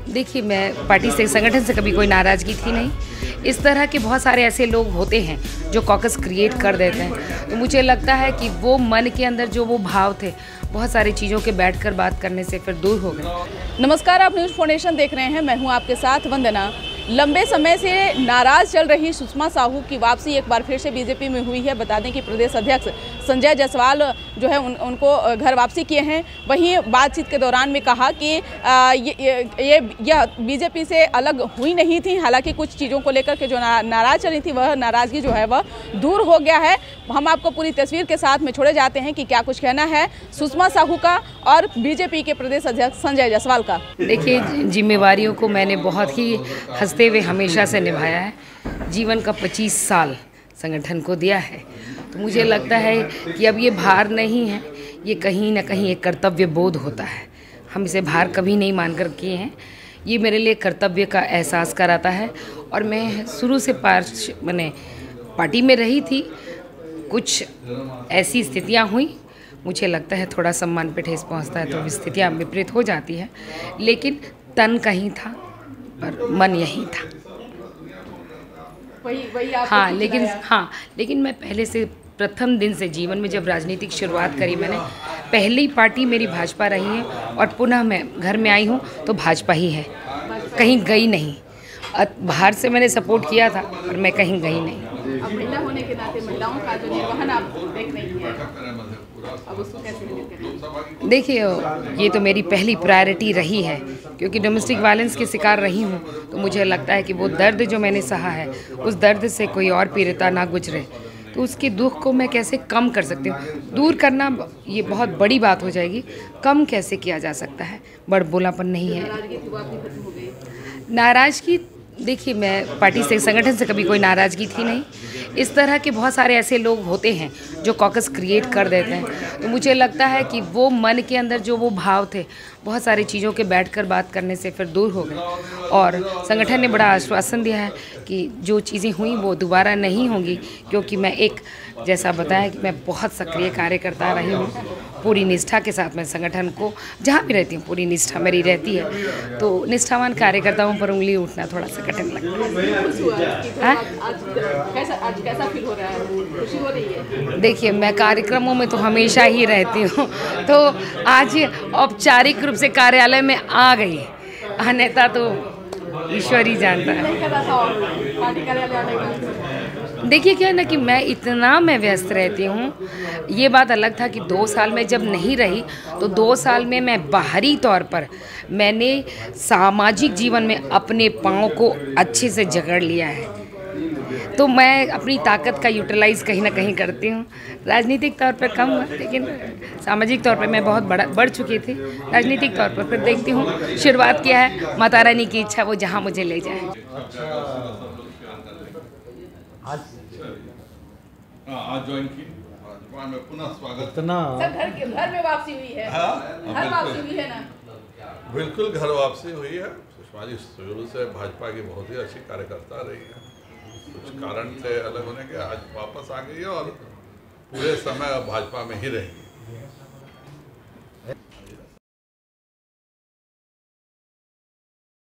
देखिए, मैं पार्टी से, संगठन से कभी कोई नाराज़गी थी नहीं। इस तरह के बहुत सारे ऐसे लोग होते हैं जो कॉकस क्रिएट कर देते हैं, तो मुझे लगता है कि वो मन के अंदर जो वो भाव थे, बहुत सारी चीज़ों के बैठकर बात करने से फिर दूर हो गए। नमस्कार, आप न्यूज़ फाउंडेशन देख रहे हैं। मैं हूं आपके साथ वंदना। लंबे समय से नाराज चल रही सुषमा साहू की वापसी एक बार फिर से बीजेपी में हुई है। बता दें कि प्रदेश अध्यक्ष संजय जायसवाल जो है उनको घर वापसी किए हैं। वहीं बातचीत के दौरान में कहा कि यह बीजेपी से अलग हुई नहीं थी। हालांकि कुछ चीज़ों को लेकर के जो नाराज चल रही थी, वह नाराज़गी जो है वह दूर हो गया है। हम आपको पूरी तस्वीर के साथ में छोड़े जाते हैं कि क्या कुछ कहना है सुषमा साहू का और बीजेपी के प्रदेश अध्यक्ष संजय जायसवाल का। देखिए, जिम्मेवारियों को मैंने बहुत ही हंसते हुए हमेशा से निभाया है। जीवन का 25 साल संगठन को दिया है, तो मुझे लगता है कि अब ये भार नहीं है, ये कहीं ना कहीं एक कर्तव्य बोध होता है। हम इसे भार कभी नहीं मानकर किए हैं। ये मेरे लिए कर्तव्य का एहसास कराता है। और मैं शुरू से पार्टी में रही थी। कुछ ऐसी स्थितियां हुई, मुझे लगता है थोड़ा सम्मान पे ठेस पहुंचता है तो स्थितियां विपरीत हो जाती है, लेकिन तन कहीं था पर मन यहीं था। वही लेकिन मैं पहले से, प्रथम दिन से जीवन में जब राजनीतिक शुरुआत करी मैंने, पहली पार्टी मेरी भाजपा रही है और पुनः मैं घर में आई हूँ तो भाजपा ही है, कहीं गई नहीं। बाहर से मैंने सपोर्ट किया था पर मैं कहीं गई नहीं। अब महिला होने के नाते महिलाओं का जो निर्वहन आप देख रही हैं, अब उसको कैसे लेकर? देखिए, ये तो मेरी पहली प्रायोरिटी रही है, क्योंकि डोमेस्टिक वायलेंस के शिकार रही हूँ। तो मुझे लगता है कि वो दर्द जो मैंने सहा है, उस दर्द से कोई और पीड़िता ना गुजरे, तो उसके दुख को मैं कैसे कम कर सकती हूँ। दूर करना ये बहुत बड़ी बात हो जाएगी, कम कैसे किया जा सकता है, बड़बोलापन नहीं है। नाराज़गी, देखिए, मैं पार्टी से, संगठन से कभी कोई नाराज़गी थी नहीं। इस तरह के बहुत सारे ऐसे लोग होते हैं जो कॉकस क्रिएट कर देते हैं, तो मुझे लगता है कि वो मन के अंदर जो वो भाव थे, बहुत सारी चीज़ों के बैठकर बात करने से फिर दूर हो गए। और संगठन ने बड़ा आश्वासन दिया है कि जो चीज़ें हुई वो दोबारा नहीं होंगी, क्योंकि मैं एक, जैसा बताया कि मैं बहुत सक्रिय कार्यकर्ता रही हूँ। पूरी निष्ठा के साथ मैं संगठन को, जहाँ भी रहती हूँ, पूरी निष्ठा मेरी रहती है। तो निष्ठावान कार्यकर्ताओं पर उंगली उठना थोड़ा सा कठिन लगता है। आज कैसा फील हो रहा है? खुशी हो रही है? देखिए, मैं कार्यक्रमों में तो हमेशा ही रहती हूँ, तो आज औपचारिक रूप से कार्यालय में आ गई, अन्यथा तो ईश्वर ही जानता है। देखिए, क्या है ना कि मैं व्यस्त रहती हूँ। ये बात अलग था कि 2 साल में जब नहीं रही, तो 2 साल में मैं बाहरी तौर पर मैंने सामाजिक जीवन में अपने पाँव को अच्छे से जकड़ लिया है। तो मैं अपनी ताकत का यूटिलाइज़ कहीं ना कहीं करती हूँ। राजनीतिक तौर पर कम हुआ, लेकिन सामाजिक तौर पर मैं बहुत बढ़ चुकी थी। राजनीतिक तौर पर फिर देखती हूँ, शुरुआत किया है, माता रानी की इच्छा वो जहाँ मुझे ले जाए। आज ज्वाइन की में पुनः स्वागत। घर में वापसी हुई है। घर वापसी हुई है ना? बिल्कुल घर वापसी हुई है। सुषमा जी शुरू से भाजपा की बहुत ही अच्छी कार्यकर्ता रही है। कुछ कारण थे अलग होने के, आज वापस आ गई है और पूरे समय भाजपा में ही रहेगी।